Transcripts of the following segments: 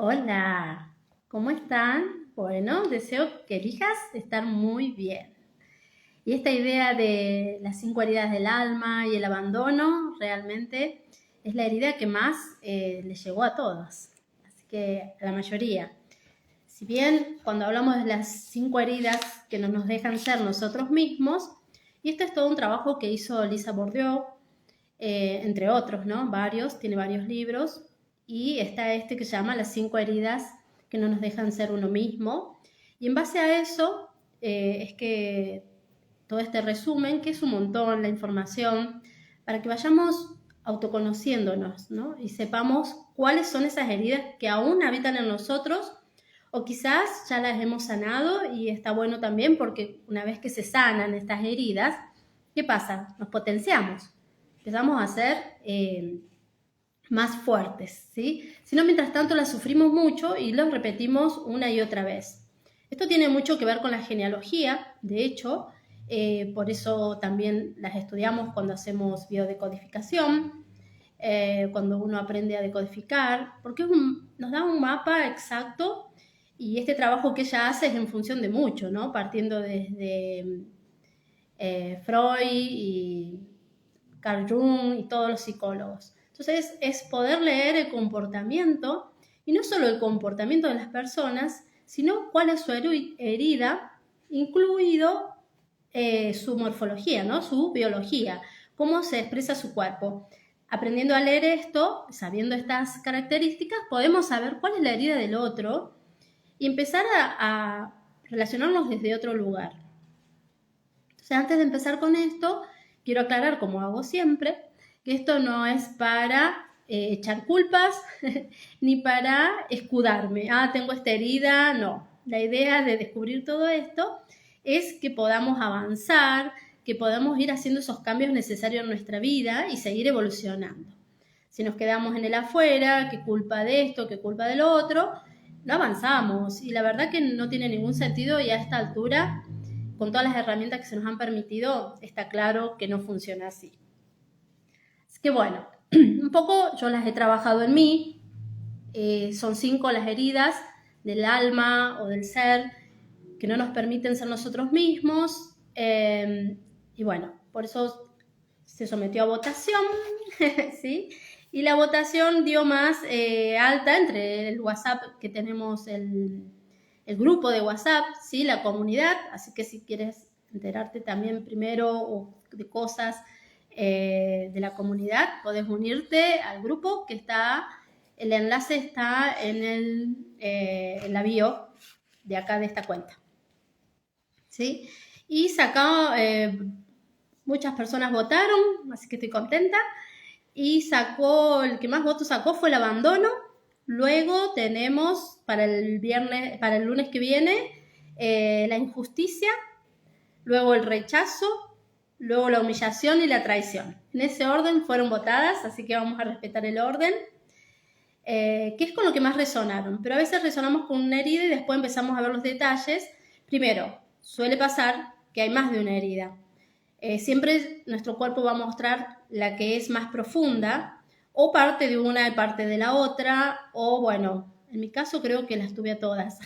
Hola, ¿cómo están? Bueno, deseo que elijas estar muy bien. Y esta idea de las 5 heridas del alma y el abandono realmente es la herida que más les llegó a todos, así que a la mayoría. Si bien cuando hablamos de las 5 heridas que no nos dejan ser nosotros mismos, y esto es todo un trabajo que hizo Lisa Bourdieu, entre otros, ¿no? Tiene varios libros, y está este que se llama Las 5 heridas que no nos dejan ser uno mismo. Y en base a eso es que todo este resumen, que es un montón la información, para que vayamos autoconociéndonos, ¿no? Y sepamos cuáles son esas heridas que aún habitan en nosotros, o quizás ya las hemos sanado, y está bueno también porque una vez que se sanan estas heridas, ¿qué pasa? Nos potenciamos, empezamos a ser más fuertes, ¿sí? Si no, mientras tanto las sufrimos mucho y los repetimos una y otra vez. Esto tiene mucho que ver con la genealogía, de hecho, por eso también las estudiamos cuando hacemos biodecodificación, cuando uno aprende a decodificar, porque nos da un mapa exacto, y este trabajo que ella hace es en función de mucho, ¿no? Partiendo desde Freud y Carl Jung y todos los psicólogos. Entonces es poder leer el comportamiento, y no solo el comportamiento de las personas, sino cuál es su herida, incluido su morfología, ¿no? Su biología, cómo se expresa su cuerpo. Aprendiendo a leer esto, sabiendo estas características, podemos saber cuál es la herida del otro y empezar a relacionarnos desde otro lugar. Entonces, antes de empezar con esto, quiero aclarar, como hago siempre, que esto no es para echar culpas ni para escudarme. Tengo esta herida, no. La idea de descubrir todo esto es que podamos avanzar, que podamos ir haciendo esos cambios necesarios en nuestra vida y seguir evolucionando. Si nos quedamos en el afuera, qué culpa de esto, qué culpa de lo otro, no avanzamos. Y la verdad que no tiene ningún sentido, y a esta altura, con todas las herramientas que se nos han permitido, está claro que no funciona así. Así que bueno, un poco yo las he trabajado en mí. Son 5 las heridas del alma o del ser que no nos permiten ser nosotros mismos. Y bueno, por eso se sometió a votación, ¿sí? Y la votación dio más alta entre el WhatsApp que tenemos, el grupo de WhatsApp, ¿sí? La comunidad. Así que si quieres enterarte también primero de cosas de la comunidad, podés unirte al grupo que está, el enlace está en la bio de acá de esta cuenta, ¿sí? Y muchas personas votaron, así que estoy contenta. Y el que más votos sacó fue el abandono. Luego tenemos para el lunes que viene, la injusticia, luego el rechazo, luego la humillación y la traición. En ese orden fueron votadas, así que vamos a respetar el orden, que es con lo que más resonaron. Pero a veces resonamos con una herida y después empezamos a ver los detalles. Primero, suele pasar que hay más de una herida. Siempre nuestro cuerpo va a mostrar la que es más profunda, o parte de una y parte de la otra, o bueno, en mi caso creo que las tuve a todas,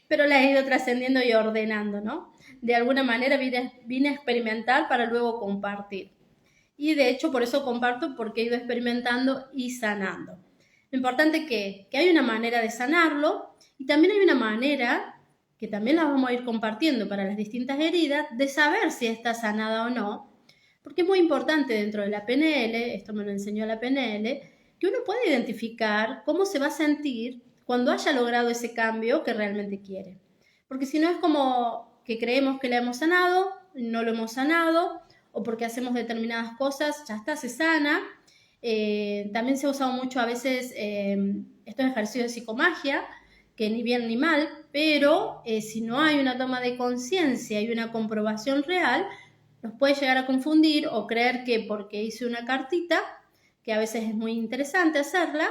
pero las he ido trascendiendo y ordenando, ¿no? De alguna manera vine a experimentar para luego compartir. Y de hecho por eso comparto, porque he ido experimentando y sanando. Lo importante es que hay una manera de sanarlo, y también hay una manera, que también la vamos a ir compartiendo para las distintas heridas, de saber si está sanada o no, porque es muy importante dentro de la PNL, esto me lo enseñó la PNL, que uno puede identificar cómo se va a sentir cuando haya logrado ese cambio que realmente quiere. Porque si no, es como que creemos que la hemos sanado, no lo hemos sanado, o porque hacemos determinadas cosas, ya está, se sana. También se ha usado mucho a veces estos ejercicios de psicomagia, que ni bien ni mal, pero si no hay una toma de conciencia y una comprobación real, nos puede llegar a confundir o creer que porque hice una cartita, que a veces es muy interesante hacerla,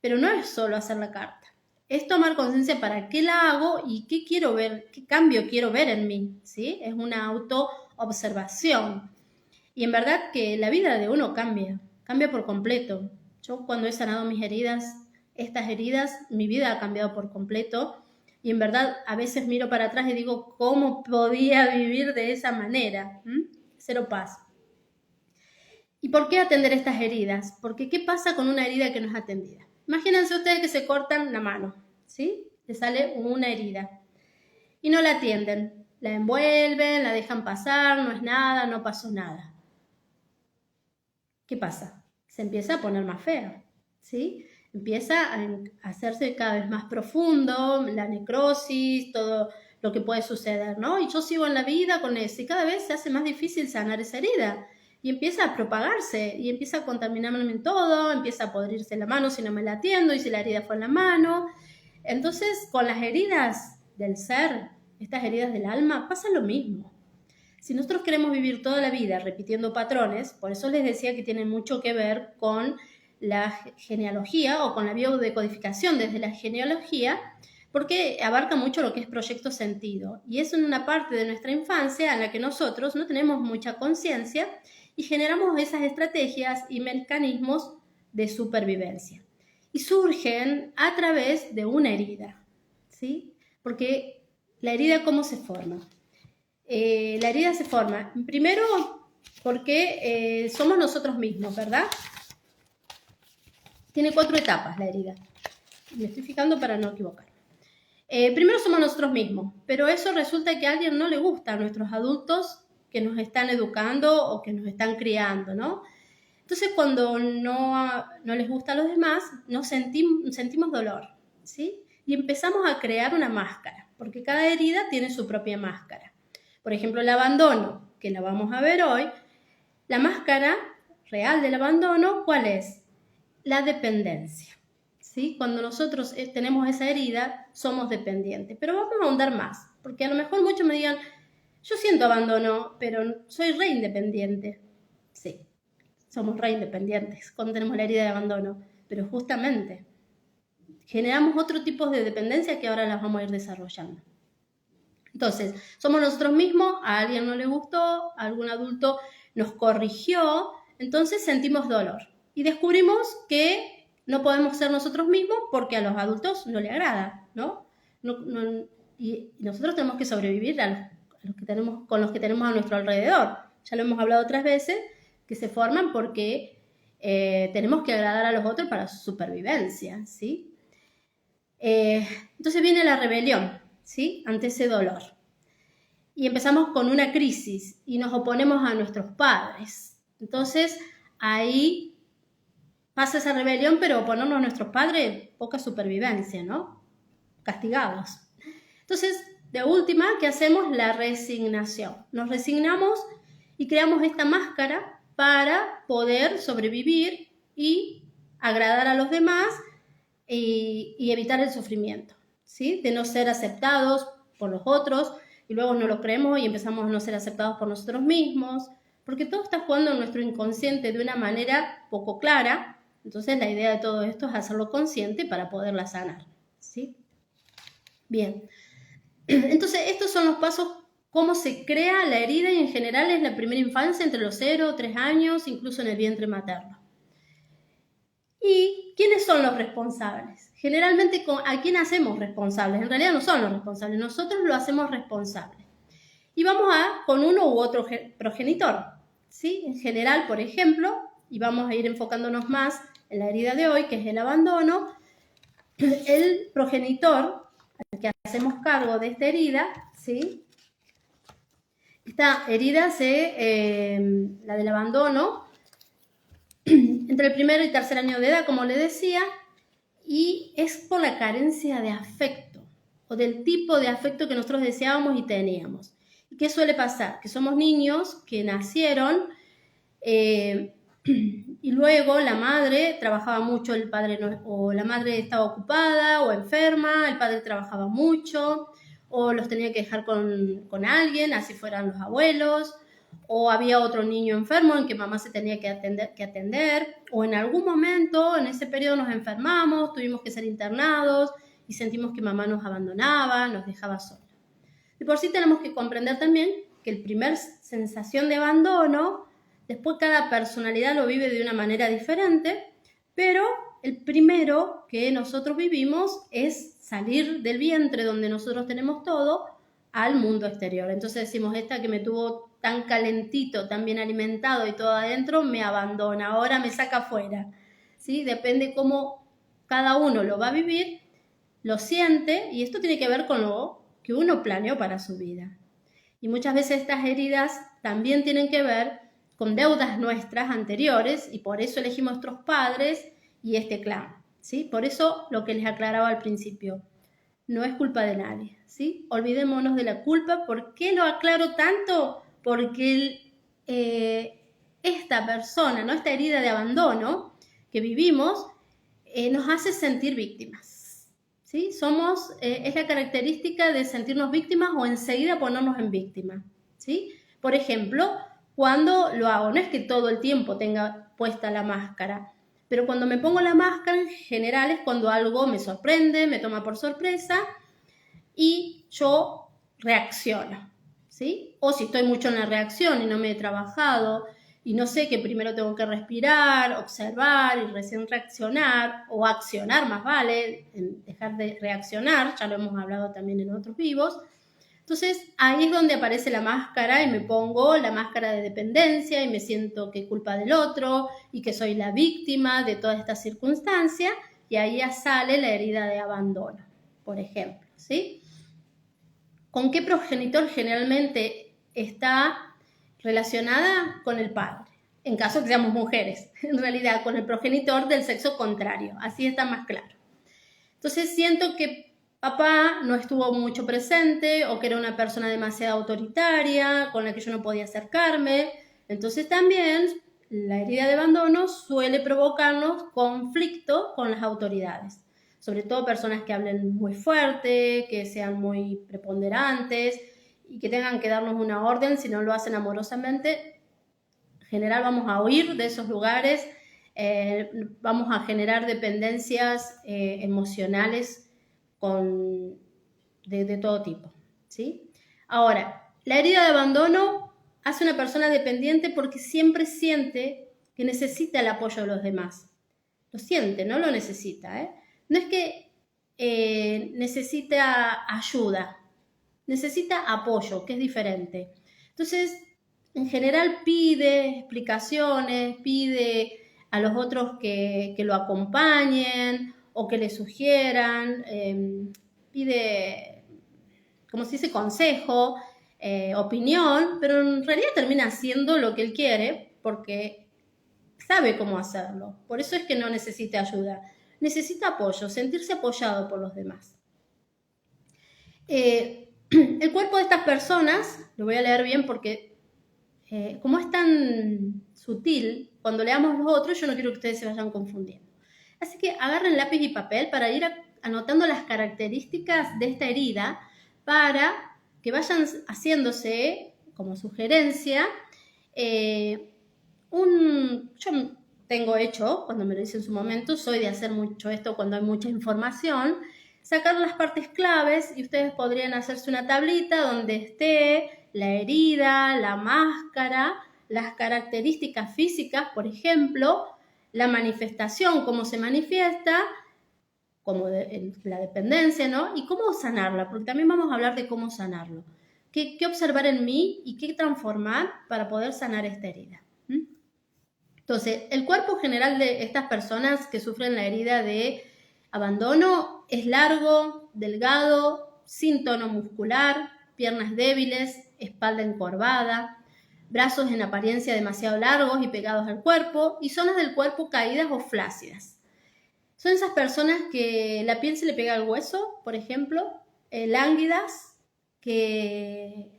pero no es solo hacer la carta. Es tomar conciencia para qué la hago y qué quiero ver, qué cambio quiero ver en mí, ¿sí? Es una autoobservación. Y en verdad que la vida de uno cambia por completo. Yo cuando he sanado mis heridas, estas heridas, mi vida ha cambiado por completo y en verdad a veces miro para atrás y digo, ¿cómo podía vivir de esa manera? Cero paz. ¿Y por qué atender estas heridas? Porque ¿qué pasa con una herida que no es atendida? Imagínense ustedes que se cortan la mano, ¿sí? Le sale una herida y no la atienden. La envuelven, la dejan pasar, no es nada, no pasó nada. ¿Qué pasa? Se empieza a poner más fea, ¿sí? Empieza a hacerse cada vez más profundo, la necrosis, todo lo que puede suceder, ¿no? Y yo sigo en la vida con eso y cada vez se hace más difícil sanar esa herida y empieza a propagarse y empieza a contaminarme en todo, empieza a podrirse la mano si no me la atiendo y si la herida fue en la mano. Entonces, con las heridas del ser, estas heridas del alma, pasa lo mismo. Si nosotros queremos vivir toda la vida repitiendo patrones, por eso les decía que tienen mucho que ver con la genealogía o con la biodecodificación desde la genealogía, porque abarca mucho lo que es proyecto sentido. Y es en una parte de nuestra infancia en la que nosotros no tenemos mucha conciencia y generamos esas estrategias y mecanismos de supervivencia. Y surgen a través de una herida, ¿sí? Porque la herida, ¿cómo se forma? La herida se forma, primero, porque somos nosotros mismos, ¿verdad? Tiene 4 etapas la herida. Me estoy fijando para no equivocar. Primero somos nosotros mismos, pero eso resulta que a alguien no le gusta a nuestros adultos que nos están educando o que nos están criando, ¿no? Entonces, cuando no les gusta a los demás, sentimos dolor, ¿sí? Y empezamos a crear una máscara, porque cada herida tiene su propia máscara. Por ejemplo, el abandono, que la vamos a ver hoy, la máscara real del abandono, ¿cuál es? La dependencia, ¿sí? Cuando nosotros tenemos esa herida, somos dependientes. Pero vamos a ahondar más, porque a lo mejor muchos me digan, yo siento abandono, pero soy re independiente. Sí, somos re independientes cuando tenemos la herida de abandono, pero justamente generamos otro tipo de dependencia que ahora las vamos a ir desarrollando. Entonces, somos nosotros mismos, a alguien no le gustó, a algún adulto nos corrigió, entonces sentimos dolor. Y descubrimos que no podemos ser nosotros mismos porque a los adultos no le agrada, ¿no? Y nosotros tenemos que sobrevivir con los que tenemos a nuestro alrededor. Ya lo hemos hablado otras veces, que se forman porque tenemos que agradar a los otros para su supervivencia, ¿sí? Entonces viene la rebelión, ¿sí? Ante ese dolor. Y empezamos con una crisis y nos oponemos a nuestros padres. Entonces, ahí pasa esa rebelión, pero oponernos a nuestros padres, poca supervivencia, ¿no? Castigados. Entonces, de última, ¿qué hacemos? La resignación. Nos resignamos y creamos esta máscara para poder sobrevivir y agradar a los demás y evitar el sufrimiento, ¿sí? De no ser aceptados por los otros y luego no lo creemos y empezamos a no ser aceptados por nosotros mismos, porque todo está jugando en nuestro inconsciente de una manera poco clara. Entonces la idea de todo esto es hacerlo consciente para poderla sanar, ¿sí? Bien, entonces estos son los pasos, cómo se crea la herida y en general es la primera infancia entre los 0 y 3 años, incluso en el vientre materno. ¿Y quiénes son los responsables? Generalmente, ¿a quién hacemos responsables? En realidad no son los responsables, nosotros lo hacemos responsable. Y vamos con uno u otro progenitor, ¿sí? En general, por ejemplo, y vamos a ir enfocándonos más en la herida de hoy, que es el abandono, el progenitor al que hacemos cargo de esta herida, ¿sí? Esta herida, la del abandono, entre el primer y tercer año de edad, como le decía, y es por la carencia de afecto o del tipo de afecto que nosotros deseábamos y teníamos. ¿Y qué suele pasar? Que somos niños que nacieron y luego la madre trabajaba mucho, el padre no, o la madre estaba ocupada o enferma, el padre trabajaba mucho o los tenía que dejar con alguien, así fueran los abuelos, o había otro niño enfermo en que mamá se tenía que atender, o en algún momento en ese periodo nos enfermamos, tuvimos que ser internados y sentimos que mamá nos abandonaba, nos dejaba sola. Y por sí tenemos que comprender también que el primer sensación de abandono, después cada personalidad lo vive de una manera diferente, pero el primero que nosotros vivimos es salir del vientre donde nosotros tenemos todo al mundo exterior. Entonces decimos, esta que me tuvo tan calentito, tan bien alimentado y todo adentro, me abandona, ahora me saca afuera. ¿Sí? Depende cómo cada uno lo va a vivir, lo siente, y esto tiene que ver con lo que uno planeó para su vida. Y muchas veces estas heridas también tienen que ver con deudas nuestras anteriores, y por eso elegimos nuestros padres y este clan, ¿sí? Por eso lo que les aclaraba al principio, no es culpa de nadie, ¿sí? Olvidémonos de la culpa. ¿Por qué lo aclaro tanto? Porque esta persona, ¿no? Esta herida de abandono que vivimos, nos hace sentir víctimas, ¿sí? Es la característica de sentirnos víctimas o enseguida ponernos en víctima, ¿sí? Por ejemplo, cuando lo hago, no es que todo el tiempo tenga puesta la máscara, pero cuando me pongo la máscara en general es cuando algo me sorprende, me toma por sorpresa y yo reacciono, ¿sí? O si estoy mucho en la reacción y no me he trabajado y no sé que primero tengo que respirar, observar y recién reaccionar, o accionar más vale, dejar de reaccionar, ya lo hemos hablado también en otros vivos. Entonces ahí es donde aparece la máscara y me pongo la máscara de dependencia y me siento que es culpa del otro y que soy la víctima de toda esta circunstancia, y ahí ya sale la herida de abandono, por ejemplo, ¿sí? ¿Con qué progenitor generalmente está relacionada? Con el padre, en caso que seamos mujeres, en realidad con el progenitor del sexo contrario, así está más claro. Entonces siento que papá no estuvo mucho presente, o que era una persona demasiado autoritaria con la que yo no podía acercarme. Entonces también la herida de abandono suele provocarnos conflicto con las autoridades, sobre todo personas que hablen muy fuerte, que sean muy preponderantes y que tengan que darnos una orden. Si no lo hacen amorosamente, en general vamos a huir de esos lugares, vamos a generar dependencias emocionales de todo tipo, ¿sí? Ahora, la herida de abandono hace una persona dependiente porque siempre siente que necesita el apoyo de los demás. Lo siente, no lo necesita, ¿eh? No es que necesita ayuda, necesita apoyo, que es diferente. Entonces, en general pide explicaciones, pide a los otros que lo acompañen o que le sugieran, pide, como se dice, consejo, opinión, pero en realidad termina haciendo lo que él quiere porque sabe cómo hacerlo. Por eso es que no necesita ayuda, necesita apoyo, sentirse apoyado por los demás. El cuerpo de estas personas, lo voy a leer bien porque como es tan sutil, cuando leamos los otros, yo no quiero que ustedes se vayan confundiendo. Así que agarren lápiz y papel para ir anotando las características de esta herida, para que vayan haciéndose, como sugerencia, yo tengo hecho, cuando me lo hice en su momento, soy de hacer mucho esto cuando hay mucha información, sacar las partes claves, y ustedes podrían hacerse una tablita donde esté la herida, la máscara, las características físicas, por ejemplo, la manifestación, cómo se manifiesta, como la dependencia, ¿no? Y cómo sanarla, porque también vamos a hablar de cómo sanarlo. ¿Qué observar en mí y qué transformar para poder sanar esta herida? Entonces, el cuerpo general de estas personas que sufren la herida de abandono es largo, delgado, sin tono muscular, piernas débiles, espalda encorvada, brazos en apariencia demasiado largos y pegados al cuerpo, y zonas del cuerpo caídas o flácidas. Son esas personas que la piel se le pega al hueso, por ejemplo, lánguidas, que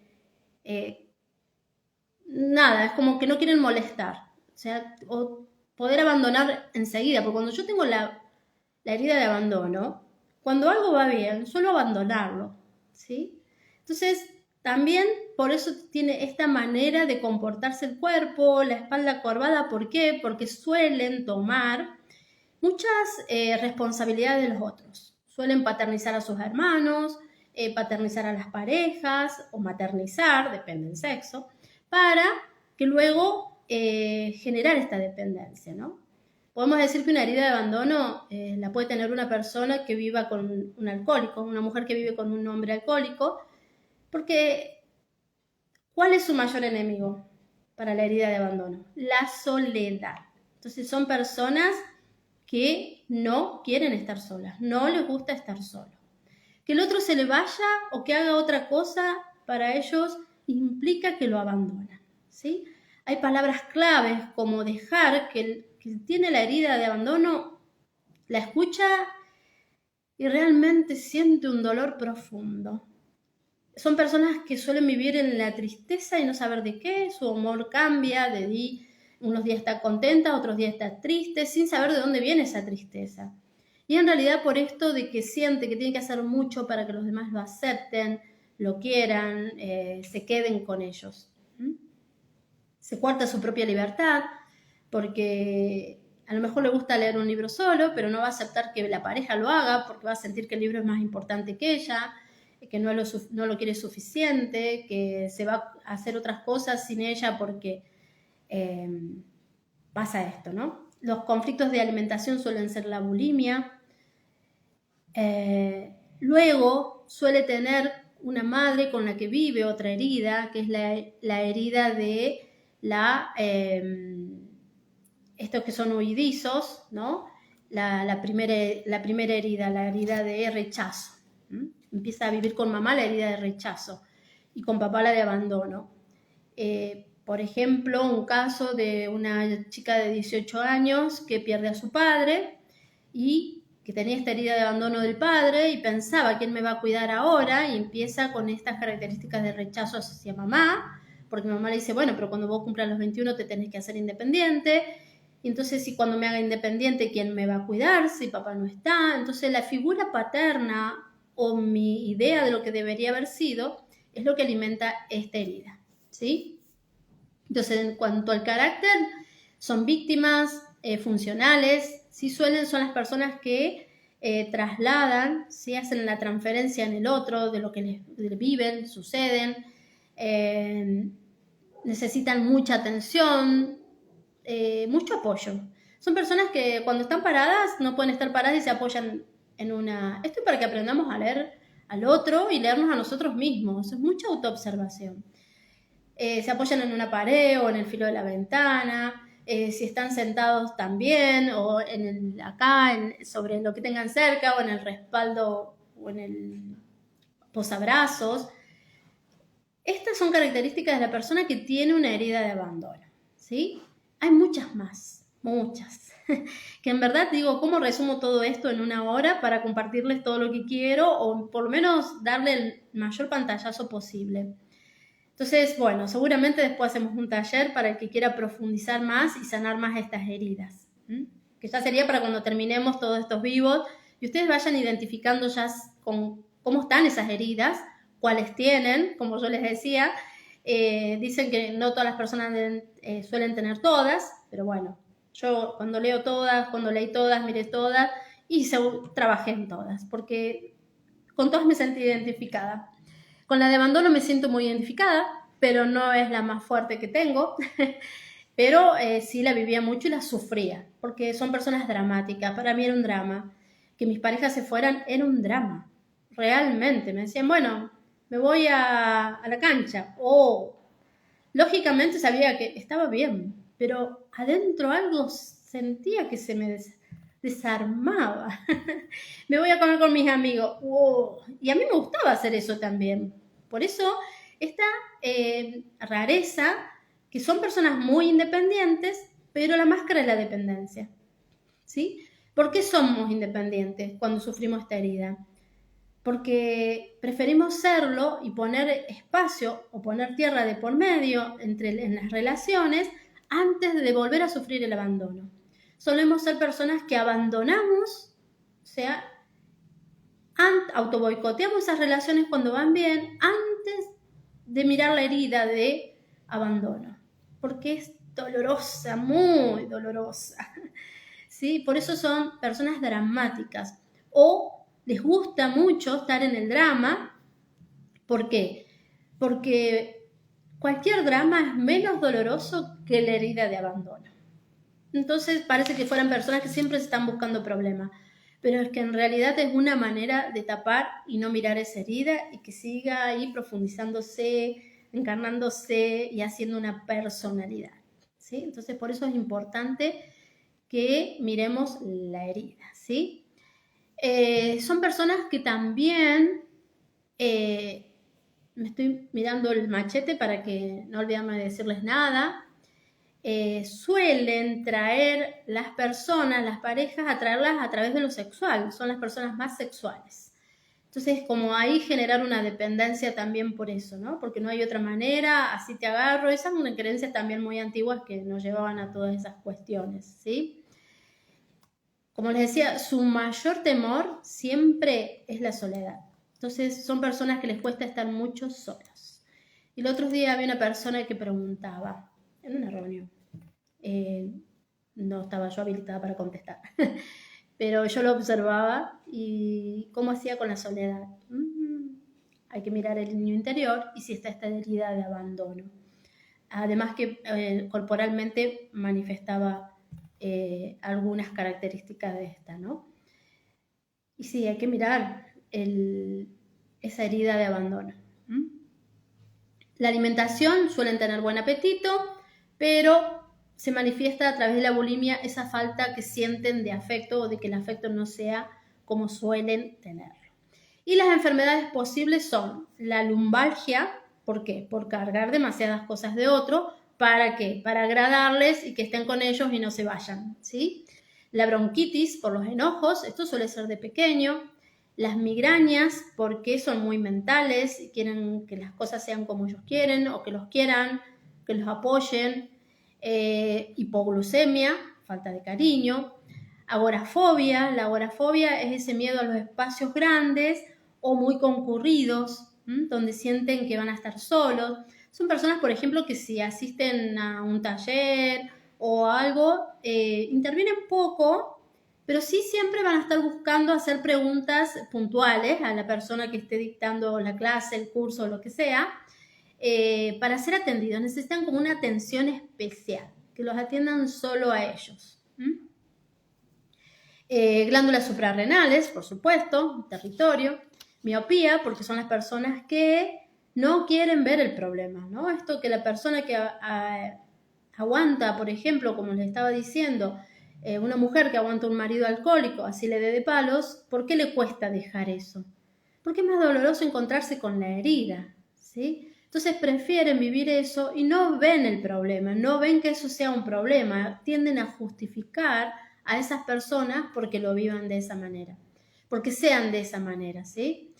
nada, es como que no quieren molestar. O sea, o poder abandonar enseguida, porque cuando yo tengo la herida de abandono, cuando algo va bien, suelo abandonarlo, ¿sí? Entonces, también por eso tiene esta manera de comportarse el cuerpo, la espalda corvada. ¿Por qué? Porque suelen tomar muchas responsabilidades de los otros. Suelen paternizar a sus hermanos, paternizar a las parejas, o maternizar, depende del sexo, para que luego generar esta dependencia, ¿no? Podemos decir que una herida de abandono la puede tener una persona que viva con un alcohólico, una mujer que vive con un hombre alcohólico, porque ¿cuál es su mayor enemigo para la herida de abandono? La soledad. Entonces son personas que no quieren estar solas, no les gusta estar solos. Que el otro se le vaya o que haga otra cosa, para ellos implica que lo abandonan, ¿sí? Hay palabras claves como dejar, que el que tiene la herida de abandono la escucha y realmente siente un dolor profundo. Son personas que suelen vivir en la tristeza y no saber de qué, su humor cambia, unos días está contenta, otros días está triste, sin saber de dónde viene esa tristeza. Y en realidad por esto de que siente que tiene que hacer mucho para que los demás lo acepten, lo quieran, se queden con ellos. Se cuarta su propia libertad, porque a lo mejor le gusta leer un libro solo, pero no va a aceptar que la pareja lo haga, porque va a sentir que el libro es más importante que ella, que no lo quiere suficiente, que se va a hacer otras cosas sin ella porque pasa esto, ¿no? Los conflictos de alimentación suelen ser la bulimia. Luego suele tener una madre con la que vive otra herida, que es la herida de estos que son huidizos, ¿no? La primera herida, la herida de rechazo. Empieza a vivir con mamá la herida de rechazo y con papá la de abandono. Por ejemplo, un caso de una chica de 18 años que pierde a su padre y que tenía esta herida de abandono del padre y pensaba, ¿quién me va a cuidar ahora? Y empieza con estas características de rechazo hacia mamá, porque mamá le dice, bueno, pero cuando vos cumplas los 21 te tenés que hacer independiente. Y entonces, si cuando me haga independiente, ¿quién me va a cuidar si papá no está? Entonces, la figura paterna o mi idea de lo que debería haber sido es lo que alimenta esta herida, ¿sí? Entonces, en cuanto al carácter, son víctimas funcionales, sí son las personas que trasladan, ¿sí? Hacen la transferencia en el otro de lo que les viven, suceden, necesitan mucha atención, mucho apoyo. Son personas que cuando están paradas no pueden estar paradas y se apoyan en una... Esto es para que aprendamos a leer al otro y leernos a nosotros mismos. Es mucha autoobservación. Se apoyan en una pared o en el filo de la ventana, si están sentados también, o sobre lo que tengan cerca, o en el respaldo, o en el posabrazos. Estas son características de la persona que tiene una herida de abandono, ¿sí? Hay muchas más, muchas. Que en verdad digo, ¿cómo resumo todo esto en una hora para compartirles todo lo que quiero o por lo menos darle el mayor pantallazo posible? Entonces, bueno, seguramente después hacemos un taller para el que quiera profundizar más y sanar más estas heridas, que ya sería para cuando terminemos todos estos vivos y ustedes vayan identificando ya con cómo están esas heridas, cuáles tienen, como yo les decía. Dicen que no todas las personas suelen tener todas, pero bueno, yo cuando leí todas, miré todas y trabajé en todas, porque con todas me sentí identificada. Con la de abandono me siento muy identificada, pero no es la más fuerte que tengo, pero sí la vivía mucho y la sufría, porque son personas dramáticas. Para mí era un drama. Que mis parejas se fueran era un drama, realmente. Me decían, bueno, me voy a la cancha. Lógicamente sabía que estaba bien, pero adentro algo sentía que se me desarmaba. Me voy a comer con mis amigos. Y a mí me gustaba hacer eso también. Por eso esta rareza, que son personas muy independientes, pero la máscara es la dependencia, ¿sí? ¿Por qué somos independientes cuando sufrimos esta herida? Porque preferimos serlo y poner espacio o poner tierra de por medio en las relaciones antes de volver a sufrir el abandono. Solemos ser personas que abandonamos, o sea, autoboicoteamos esas relaciones cuando van bien antes de mirar la herida de abandono, porque es dolorosa, muy dolorosa, ¿sí? Por eso son personas dramáticas o les gusta mucho estar en el drama. ¿Por qué? Porque cualquier drama es menos doloroso que la herida de abandono. Entonces parece que fueran personas que siempre se están buscando problemas, pero es que en realidad es una manera de tapar y no mirar esa herida y que siga ahí profundizándose, encarnándose y haciendo una personalidad, ¿sí? Entonces por eso es importante que miremos la herida, ¿sí? Son personas que también, me estoy mirando el machete para que no olvidarme de decirles nada, suelen traer las personas, las parejas, atraerlas a través de lo sexual, son las personas más sexuales. Entonces, como ahí generar una dependencia también por eso, ¿no? Porque no hay otra manera, así te agarro. Esas son creencias también muy antiguas que nos llevaban a todas esas cuestiones, ¿sí? Como les decía, su mayor temor siempre es la soledad. Entonces, son personas que les cuesta estar mucho solos. Y el otro día había una persona que preguntaba, en una reunión, no estaba yo habilitada para contestar, pero yo lo observaba y cómo hacía con la soledad. Hay que mirar el niño interior y si está esta herida de abandono. Además que corporalmente manifestaba algunas características de esta, ¿no? Y sí, hay que mirar esa herida de abandono. La alimentación, suelen tener buen apetito, pero se manifiesta a través de la bulimia esa falta que sienten de afecto o de que el afecto no sea como suelen tenerlo. Y las enfermedades posibles son la lumbalgia. ¿Por qué? Por cargar demasiadas cosas de otro. ¿Para qué? Para agradarles y que estén con ellos y no se vayan, ¿sí? La bronquitis por los enojos, esto suele ser de pequeño. Las migrañas, porque son muy mentales y quieren que las cosas sean como ellos quieren o que los quieran, que los apoyen. Hipoglucemia, falta de cariño. Agorafobia, la agorafobia es ese miedo a los espacios grandes o muy concurridos, donde sienten que van a estar solos. Son personas, por ejemplo, que si asisten a un taller o algo, intervienen poco, pero sí siempre van a estar buscando hacer preguntas puntuales a la persona que esté dictando la clase, el curso o lo que sea, para ser atendidos. Necesitan como una atención especial, que los atiendan solo a ellos. Glándulas suprarrenales, por supuesto, territorio. Miopía, porque son las personas que no quieren ver el problema, ¿no? Esto que la persona que aguanta, por ejemplo, como les estaba diciendo, una mujer que aguanta un marido alcohólico, así le dé de palos, ¿por qué le cuesta dejar eso? Porque es más doloroso encontrarse con la herida, ¿sí? Entonces prefieren vivir eso y no ven el problema, no ven que eso sea un problema, tienden a justificar a esas personas porque lo vivan de esa manera, porque sean de esa manera, ¿sí?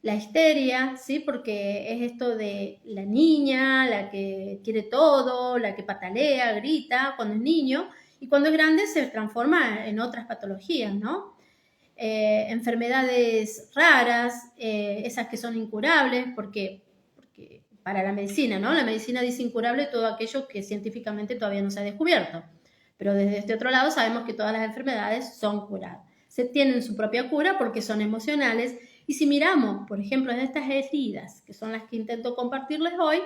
La histeria, ¿sí? Porque es esto de la niña, la que quiere todo, la que patalea, grita cuando es niño, y cuando es grande se transforma en otras patologías, ¿no? Enfermedades raras, esas que son incurables, porque para la medicina, ¿no? La medicina dice incurable todo aquello que científicamente todavía no se ha descubierto. Pero desde este otro lado sabemos que todas las enfermedades son curadas. Se tienen su propia cura porque son emocionales. Y si miramos, por ejemplo, en estas heridas, que son las que intento compartirles hoy,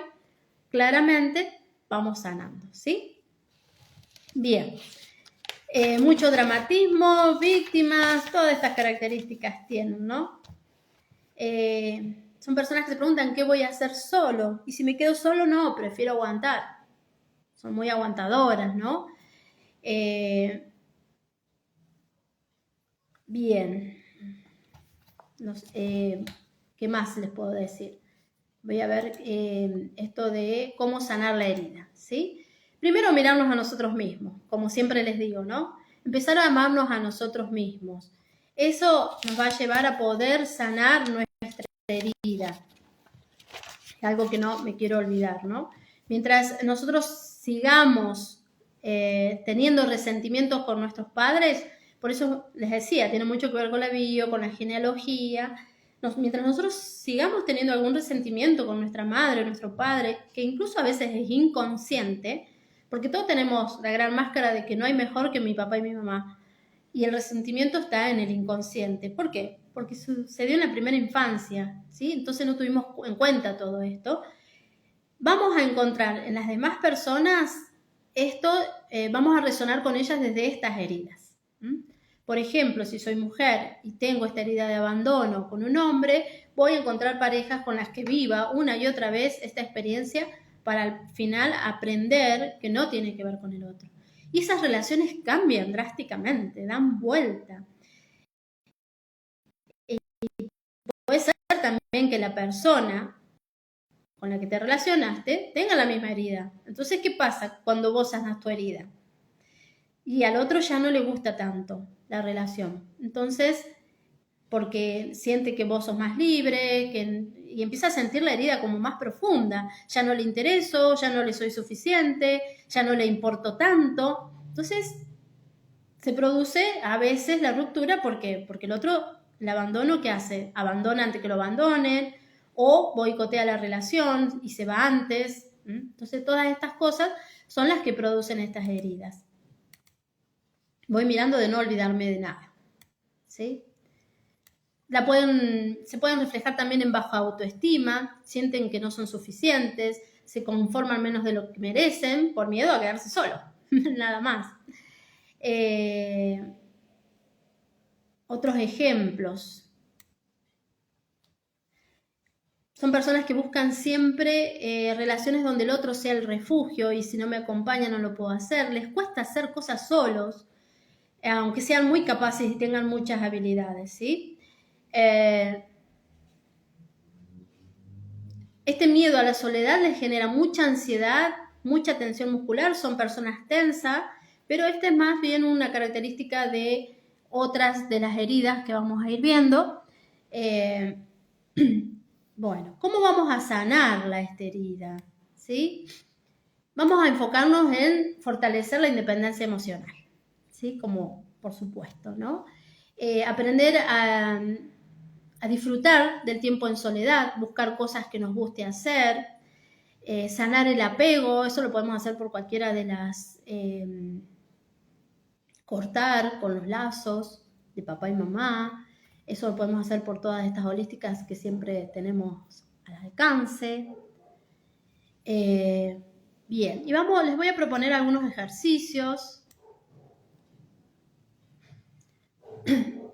claramente vamos sanando, ¿sí? Bien. Mucho dramatismo, víctimas, todas estas características tienen, ¿no? Son personas que se preguntan, ¿qué voy a hacer solo? Y si me quedo solo, no, prefiero aguantar. Son muy aguantadoras, ¿no? Bien. ¿Qué más les puedo decir? Voy a ver esto de cómo sanar la herida, ¿sí? Primero mirarnos a nosotros mismos, como siempre les digo, ¿no? Empezar a amarnos a nosotros mismos. Eso nos va a llevar a poder sanar nuestra herida. Algo que no me quiero olvidar, ¿no? Mientras nosotros sigamos teniendo resentimientos con nuestros padres, por eso les decía, tiene mucho que ver con la bio, con la genealogía. Mientras nosotros sigamos teniendo algún resentimiento con nuestra madre, nuestro padre, que incluso a veces es inconsciente, porque todos tenemos la gran máscara de que no hay mejor que mi papá y mi mamá, y el resentimiento está en el inconsciente. ¿Por qué? Porque sucedió en la primera infancia, ¿sí? Entonces no tuvimos en cuenta todo esto. Vamos a encontrar en las demás personas esto vamos a resonar con ellas desde estas heridas. Por ejemplo, si soy mujer y tengo esta herida de abandono con un hombre, voy a encontrar parejas con las que viva una y otra vez esta experiencia para al final aprender que no tiene que ver con el otro. Y esas relaciones cambian drásticamente, dan vuelta. Y puede ser también que la persona con la que te relacionaste tenga la misma herida. Entonces, ¿qué pasa cuando vos sanas tu herida? Y al otro ya no le gusta tanto la relación. Entonces, porque siente que vos sos más libre, y empieza a sentir la herida como más profunda. Ya no le intereso, ya no le soy suficiente, ya no le importo tanto. Entonces, se produce a veces la ruptura porque el otro, el abandono, ¿qué hace? Abandona antes que lo abandonen, o boicotea la relación y se va antes. Entonces, todas estas cosas son las que producen estas heridas. Voy mirando de no olvidarme de nada, ¿sí? Se pueden reflejar también en baja autoestima, sienten que no son suficientes, se conforman menos de lo que merecen por miedo a quedarse solo, nada más. Otros ejemplos. Son personas que buscan siempre relaciones donde el otro sea el refugio y si no me acompaña no lo puedo hacer. Les cuesta hacer cosas solos, aunque sean muy capaces y tengan muchas habilidades, ¿sí? Este miedo a la soledad les genera mucha ansiedad, mucha tensión muscular, son personas tensas, pero esta es más bien una característica de otras de las heridas que vamos a ir viendo. Bueno, ¿cómo vamos a sanar esta herida? ¿Sí? Vamos a enfocarnos en fortalecer la independencia emocional, ¿sí? Como por supuesto, ¿no? Aprender a disfrutar del tiempo en soledad, buscar cosas que nos guste hacer, sanar el apego, eso lo podemos hacer por cualquiera de las, cortar con los lazos de papá y mamá, eso lo podemos hacer por todas estas holísticas que siempre tenemos al alcance. Bien, y les voy a proponer algunos ejercicios.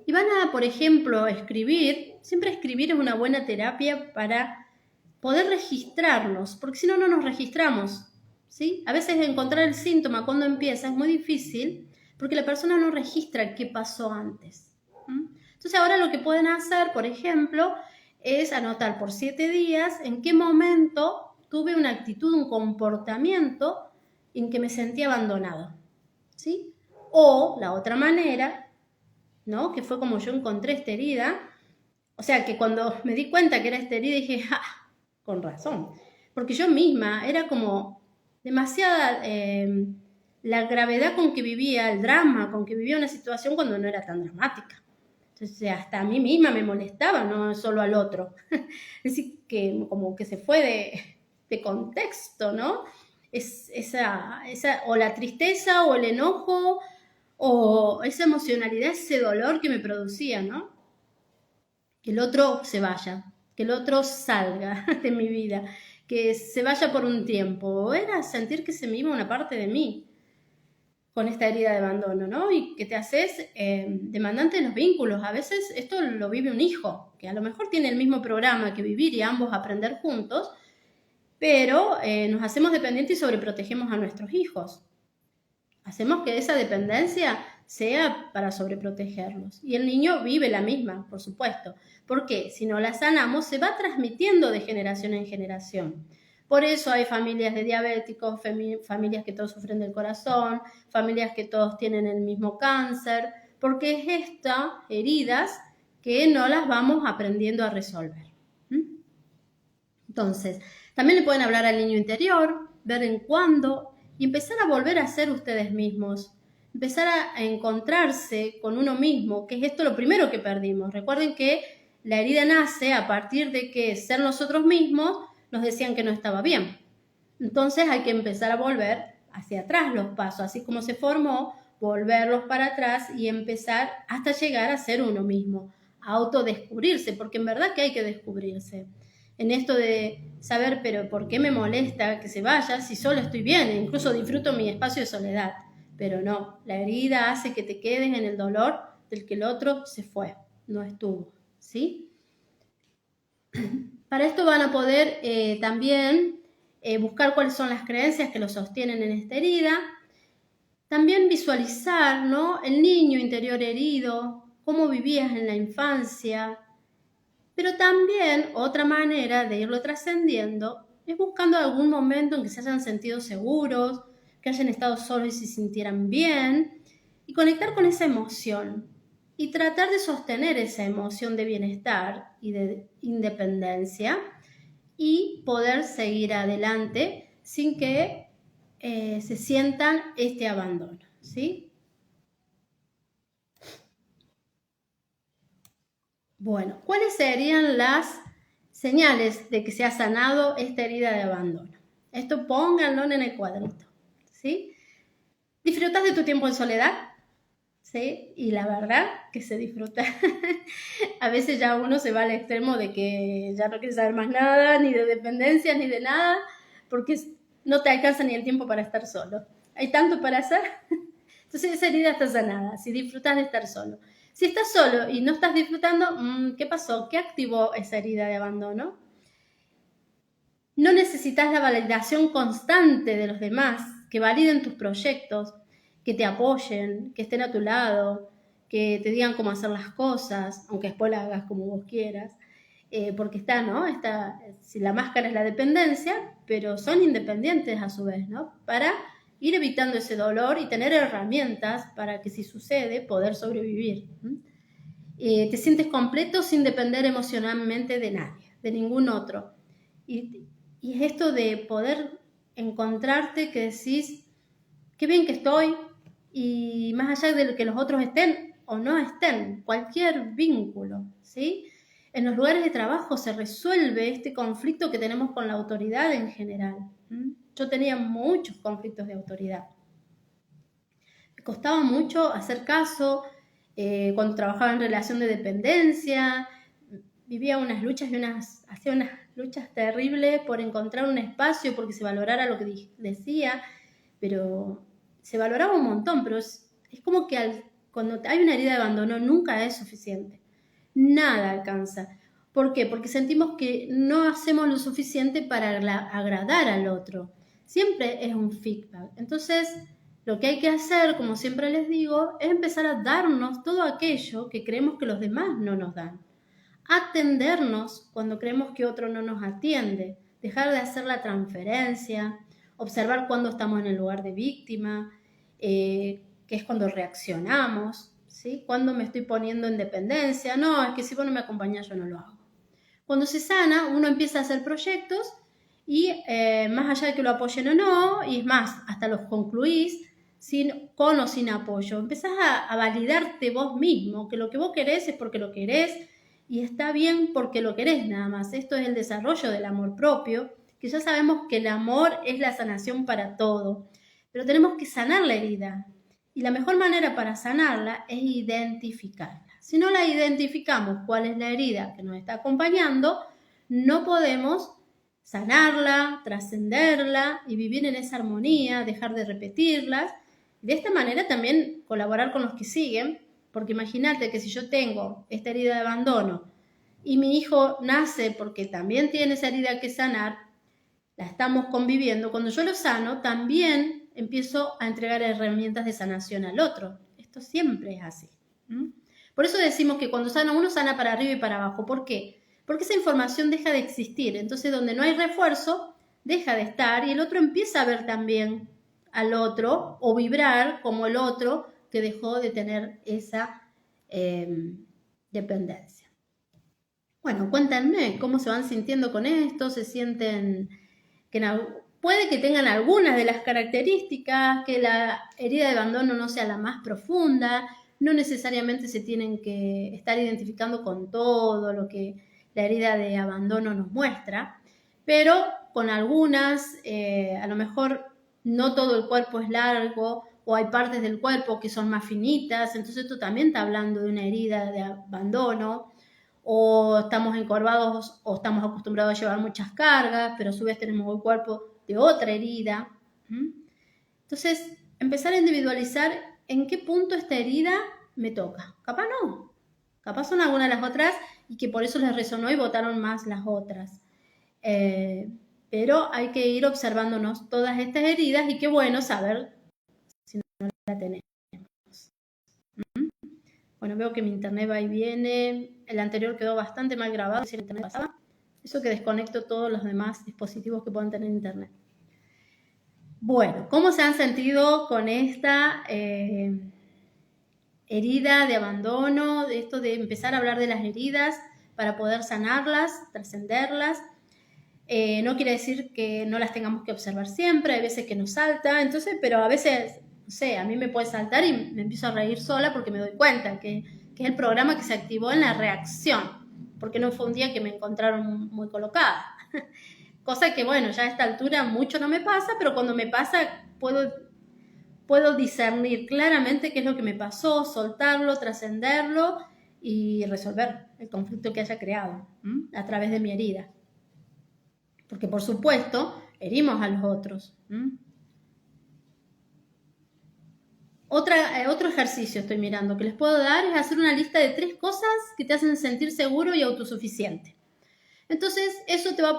Y van a, por ejemplo, escribir. Siempre escribir es una buena terapia para poder registrarlos, porque si no, no nos registramos, ¿sí? A veces encontrar el síntoma cuando empieza es muy difícil, porque la persona no registra qué pasó antes. Entonces ahora lo que pueden hacer, por ejemplo, es anotar por 7 días en qué momento tuve una actitud, un comportamiento en que me sentí abandonado, ¿sí? O la otra manera, ¿no? Que fue como yo encontré esta herida. O sea, que cuando me di cuenta que era esta herida dije, con razón. Porque yo misma era como demasiada la gravedad con que vivía, el drama con que vivía una situación cuando no era tan dramática. Entonces hasta a mí misma me molestaba, no solo al otro. Es decir, que como que se fue de contexto, ¿no? O la tristeza o el enojo o esa emocionalidad, ese dolor que me producía, ¿no? Que el otro se vaya, que el otro salga de mi vida, que se vaya por un tiempo. Era sentir que se me iba una parte de mí con esta herida de abandono, ¿no? Y que te haces demandante de los vínculos. A veces esto lo vive un hijo, que a lo mejor tiene el mismo programa que vivir y ambos aprender juntos, pero nos hacemos dependientes y sobreprotegemos a nuestros hijos. Hacemos que esa dependencia sea para sobreprotegerlos. Y el niño vive la misma, por supuesto. Porque si no la sanamos, se va transmitiendo de generación en generación. Por eso hay familias de diabéticos, familias que todos sufren del corazón, familias que todos tienen el mismo cáncer, porque es estas heridas que no las vamos aprendiendo a resolver. Entonces, también le pueden hablar al niño interior, ver en cuándo, y empezar a volver a ser ustedes mismos, empezar a encontrarse con uno mismo, que es esto lo primero que perdimos. Recuerden que la herida nace a partir de que ser nosotros mismos nos decían que no estaba bien. Entonces hay que empezar a volver hacia atrás los pasos, así como se formó, volverlos para atrás y empezar hasta llegar a ser uno mismo, a autodescubrirse, porque en verdad que hay que descubrirse. en esto de saber, pero ¿por qué me molesta que se vaya si solo estoy bien? E incluso disfruto mi espacio de soledad. Pero no, la herida hace que te quedes en el dolor del que el otro se fue, no estuvo, ¿sí? Para esto van a poder también buscar cuáles son las creencias que lo sostienen en esta herida. También visualizar, ¿no?, el niño interior herido, cómo vivías en la infancia. Pero también otra manera de irlo trascendiendo es buscando algún momento en que se hayan sentido seguros, que hayan estado solos y se sintieran bien, y conectar con esa emoción y tratar de sostener esa emoción de bienestar y de independencia y poder seguir adelante sin que se sientan este abandono, ¿sí? Bueno, ¿cuáles serían las señales de que se ha sanado esta herida de abandono? Esto pónganlo en el cuadrito, ¿sí? ¿Disfrutas de tu tiempo en soledad? ¿Sí? Y la verdad que se disfruta. A veces ya uno se va al extremo de que ya no quiere saber más nada, ni de dependencia, ni de nada, porque no te alcanza ni el tiempo para estar solo. Hay tanto para hacer. Entonces esa herida está sanada, si disfrutas de estar solo. Si estás solo y no estás disfrutando, ¿qué pasó? ¿Qué activó esa herida de abandono? No necesitas la validación constante de los demás, que validen tus proyectos, que te apoyen, que estén a tu lado, que te digan cómo hacer las cosas, aunque después las hagas como vos quieras, porque está, ¿no? Si la máscara es la dependencia, pero son independientes a su vez, ¿no? Para ir evitando ese dolor y tener herramientas para que si sucede, poder sobrevivir. Te sientes completo sin depender emocionalmente de nadie, de ningún otro. Y es esto de poder encontrarte que decís, qué bien que estoy, y más allá de que los otros estén o no estén, cualquier vínculo, ¿sí? En los lugares de trabajo se resuelve este conflicto que tenemos con la autoridad en general. Yo tenía muchos conflictos de autoridad. Me costaba mucho hacer caso cuando trabajaba en relación de dependencia, vivía unas luchas y hacía unas luchas terribles por encontrar un espacio, porque se valorara lo que decía, pero se valoraba un montón, pero es como que cuando hay una herida de abandono nunca es suficiente, nada alcanza. ¿Por qué? Porque sentimos que no hacemos lo suficiente para agradar al otro. Siempre es un feedback. Entonces, lo que hay que hacer, como siempre les digo, es empezar a darnos todo aquello que creemos que los demás no nos dan. Atendernos cuando creemos que otro no nos atiende, dejar de hacer la transferencia, observar cuando estamos en el lugar de víctima, que es cuando reaccionamos, ¿sí? Cuando me estoy poniendo en dependencia, no, es que si vos no me acompañás yo no lo hago. Cuando se sana, uno empieza a hacer proyectos y más allá de que lo apoyen o no, y es más, hasta los concluís con o sin apoyo, empezás a validarte vos mismo, que lo que vos querés es porque lo querés, y está bien porque lo querés nada más. Esto es el desarrollo del amor propio, que ya sabemos que el amor es la sanación para todo, pero tenemos que sanar la herida. Y la mejor manera para sanarla es identificarla. Si no la identificamos cuál es la herida que nos está acompañando, no podemos sanarla, trascenderla y vivir en esa armonía, dejar de repetirlas. De esta manera también colaborar con los que siguen, porque imagínate que si yo tengo esta herida de abandono y mi hijo nace porque también tiene esa herida que sanar, la estamos conviviendo, cuando yo lo sano también empiezo a entregar herramientas de sanación al otro. Esto siempre es así. Por eso decimos que cuando sana uno, sana para arriba y para abajo. ¿Por qué? Porque esa información deja de existir. Entonces, donde no hay refuerzo, deja de estar y el otro empieza a ver también al otro o vibrar como el otro que dejó de tener esa dependencia. Bueno, cuéntenme cómo se van sintiendo con esto, se sienten que puede que tengan algunas de las características, que la herida de abandono no sea la más profunda, no necesariamente se tienen que estar identificando con todo lo que la herida de abandono nos muestra, pero con algunas, a lo mejor no todo el cuerpo es largo o hay partes del cuerpo que son más finitas, entonces esto también está hablando de una herida de abandono, o estamos encorvados o estamos acostumbrados a llevar muchas cargas, pero a su vez tenemos el cuerpo de otra herida. Entonces, empezar a individualizar en qué punto esta herida me toca. Capaz no, capaz son algunas de las otras y que por eso les resonó y votaron más las otras. Pero hay que ir observándonos todas estas heridas y qué bueno saber si no la tenemos. Bueno, veo que mi internet va y viene. El anterior quedó bastante mal grabado, si el internet pasaba. Eso que desconecto todos los demás dispositivos que puedan tener internet. Bueno, ¿cómo se han sentido con esta herida de abandono? De esto de empezar a hablar de las heridas para poder sanarlas, trascenderlas. No quiere decir que no las tengamos que observar siempre, hay veces que nos salta, entonces, pero a veces, no sé, a mí me puede saltar y me empiezo a reír sola porque me doy cuenta que es el programa que se activó en la reacción, porque no fue un día que me encontraron muy colocada. Cosa que, bueno, ya a esta altura mucho no me pasa, pero cuando me pasa puedo discernir claramente qué es lo que me pasó, soltarlo, trascenderlo y resolver el conflicto que haya creado a través de mi herida. Porque, por supuesto, herimos a los otros. Otro ejercicio estoy mirando que les puedo dar es hacer una lista de 3 cosas que te hacen sentir seguro y autosuficiente. Entonces, eso te va a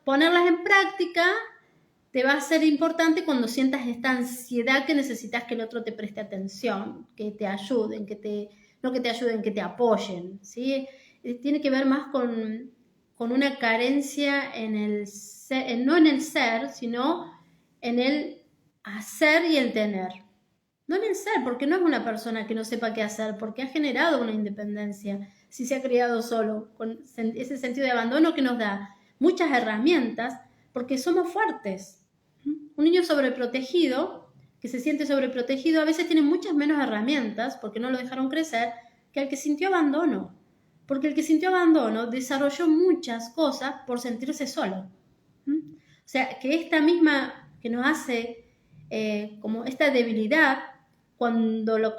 ponerlas en práctica, te va a ser importante cuando sientas esta ansiedad que necesitas que el otro te preste atención, que te ayuden, que te apoyen, ¿sí? Tiene que ver más con una carencia no en el ser, sino en el hacer y el tener. No en el ser, porque no es una persona que no sepa qué hacer, porque ha generado una independencia, si se ha criado solo, con ese sentido de abandono que nos da muchas herramientas, porque somos fuertes. Un niño sobreprotegido, que se siente sobreprotegido, a veces tiene muchas menos herramientas, porque no lo dejaron crecer, que el que sintió abandono. Porque el que sintió abandono desarrolló muchas cosas por sentirse solo. O sea, que esta misma, que nos hace como esta debilidad, cuando la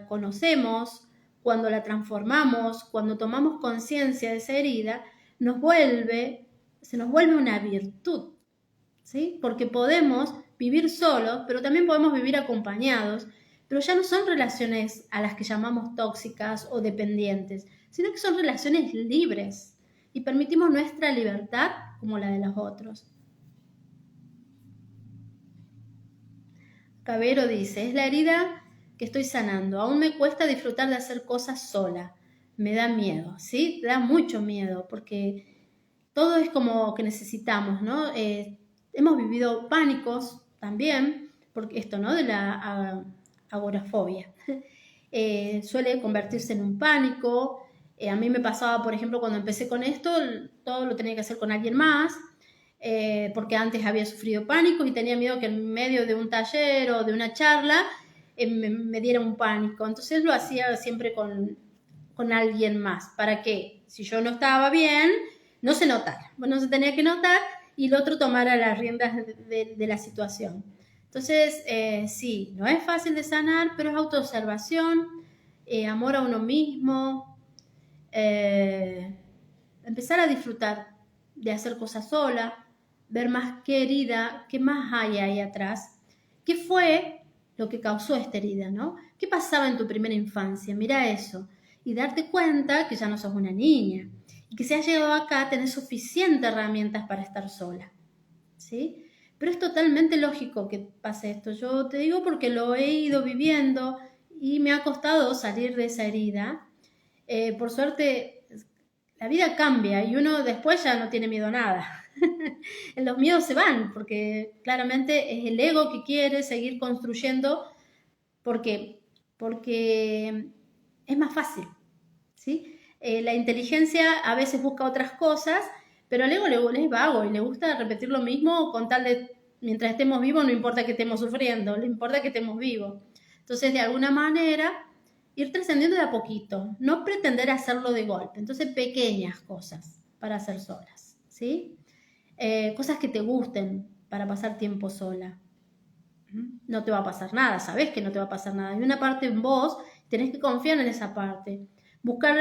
conocemos, cuando la transformamos, cuando tomamos conciencia de esa herida, se nos vuelve una virtud, ¿sí? Porque podemos vivir solos, pero también podemos vivir acompañados, pero ya no son relaciones a las que llamamos tóxicas o dependientes, sino que son relaciones libres y permitimos nuestra libertad como la de los otros. Cabero dice, es la herida que estoy sanando, aún me cuesta disfrutar de hacer cosas sola, me da miedo, ¿sí? Da mucho miedo porque todo es como que necesitamos, ¿no? Hemos vivido pánicos también, porque esto, ¿no? De la agorafobia. Suele convertirse en un pánico. A mí me pasaba, por ejemplo, cuando empecé con esto, todo lo tenía que hacer con alguien más, porque antes había sufrido pánicos y tenía miedo que en medio de un taller o de una charla me diera un pánico. Entonces lo hacía siempre con alguien más. ¿Para qué? Si yo no estaba bien, no se notara. Bueno, se tenía que notar y el otro tomara las riendas de la situación. Entonces, sí, no es fácil de sanar, pero es autoobservación, amor a uno mismo, empezar a disfrutar de hacer cosas sola, ver más qué herida, qué más hay ahí atrás, qué fue lo que causó esta herida, ¿no? ¿Qué pasaba en tu primera infancia? Mira eso. Y darte cuenta que ya no sos una niña y que si has llegado acá tenés suficientes herramientas para estar sola, ¿sí? Pero es totalmente lógico que pase esto. Yo te digo porque lo he ido viviendo y me ha costado salir de esa herida. Por suerte, la vida cambia y uno después ya no tiene miedo a nada. Los miedos se van porque claramente es el ego que quiere seguir construyendo porque es más fácil, ¿sí? La inteligencia a veces busca otras cosas, pero al ego le es vago y le gusta repetir lo mismo con tal de, mientras estemos vivos, no importa que estemos sufriendo, le importa que estemos vivos. Entonces, de alguna manera, ir trascendiendo de a poquito, no pretender hacerlo de golpe. Entonces, pequeñas cosas para hacer solas, ¿sí? Cosas que te gusten para pasar tiempo sola. No te va a pasar nada, sabes que no te va a pasar nada. Hay una parte en vos, tenés que confiar en esa parte. Buscar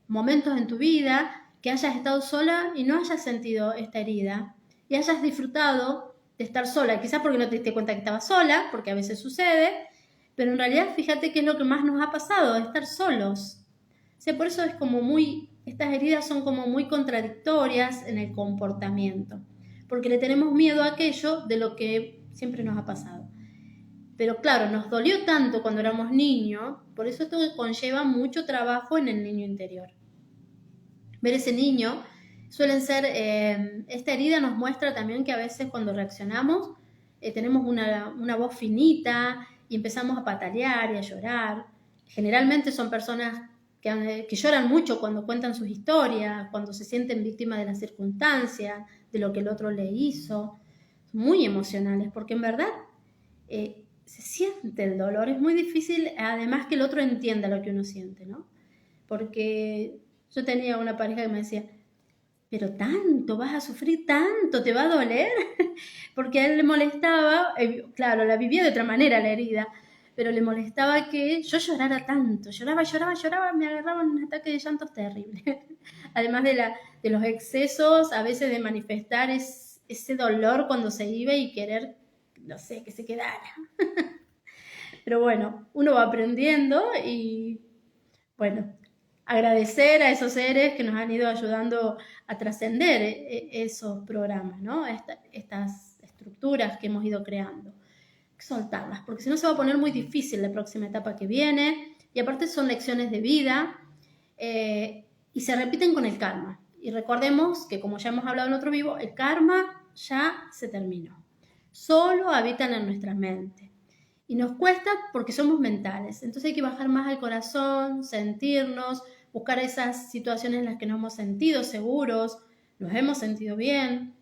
momentos en tu vida que hayas estado sola y no hayas sentido esta herida y hayas disfrutado de estar sola, quizás porque no te diste cuenta que estabas sola, porque a veces sucede, pero en realidad fíjate qué es lo que más nos ha pasado, estar solos. O sea, por eso es como estas heridas son como muy contradictorias en el comportamiento, porque le tenemos miedo a aquello de lo que siempre nos ha pasado. Pero claro, nos dolió tanto cuando éramos niños, por eso esto conlleva mucho trabajo en el niño interior. Ver ese niño, esta herida nos muestra también que a veces cuando reaccionamos tenemos una voz finita y empezamos a patalear y a llorar. Generalmente son personas que lloran mucho cuando cuentan sus historias, cuando se sienten víctimas de las circunstancias, de lo que el otro le hizo. Muy emocionales, porque en verdad se siente el dolor. Es muy difícil, además, que el otro entienda lo que uno siente, ¿no? Porque yo tenía una pareja que me decía, pero tanto, vas a sufrir tanto, te va a doler, porque a él le molestaba, claro, la vivía de otra manera la herida, pero le molestaba que yo llorara tanto, lloraba, me agarraba un ataque de llantos terrible. Además de los excesos, a veces de manifestar ese dolor cuando se iba y querer, no sé, que se quedara. Pero bueno, uno va aprendiendo y bueno, agradecer a esos seres que nos han ido ayudando a trascender esos programas, ¿no? Estas estructuras que hemos ido creando. Soltarlas, porque si no se va a poner muy difícil la próxima etapa que viene, y aparte son lecciones de vida y se repiten con el karma. Y recordemos que, como ya hemos hablado en otro vivo, el karma ya se terminó. Solo habitan en nuestra mente. Y nos cuesta porque somos mentales. Entonces hay que bajar más al corazón, sentirnos, buscar esas situaciones en las que nos hemos sentido seguros, nos hemos sentido bien.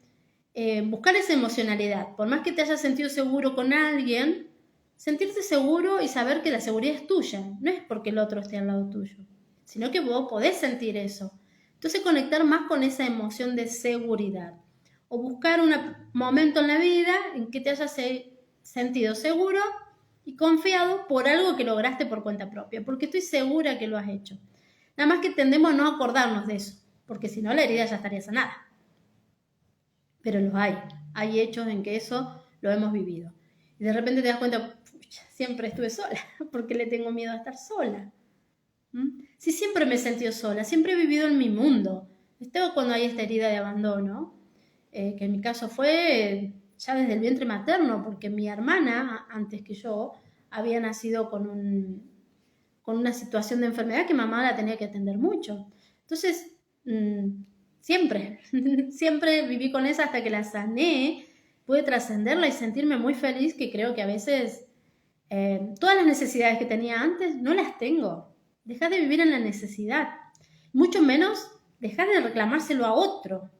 Buscar esa emocionalidad. Por más que te hayas sentido seguro con alguien, sentirte seguro y saber que la seguridad es tuya. No es porque el otro esté al lado tuyo, sino que vos podés sentir eso. Entonces conectar más con esa emoción de seguridad. O buscar un momento en la vida en que te hayas sentido seguro y confiado por algo que lograste por cuenta propia, porque estoy segura que lo has hecho. Nada más que tendemos a no acordarnos de eso, porque si no la herida ya estaría sanada. Pero los hay hechos en que eso lo hemos vivido. Y de repente te das cuenta, siempre estuve sola, porque le tengo miedo a estar sola. Si siempre me he sentido sola, siempre he vivido en mi mundo. Esto cuando hay esta herida de abandono, que en mi caso fue ya desde el vientre materno, porque mi hermana, antes que yo, había nacido con una situación de enfermedad que mamá la tenía que atender mucho. Entonces, siempre viví con esa hasta que la sané, pude trascenderla y sentirme muy feliz, que creo que a veces todas las necesidades que tenía antes no las tengo. Dejá de vivir en la necesidad, mucho menos dejá de reclamárselo a otro,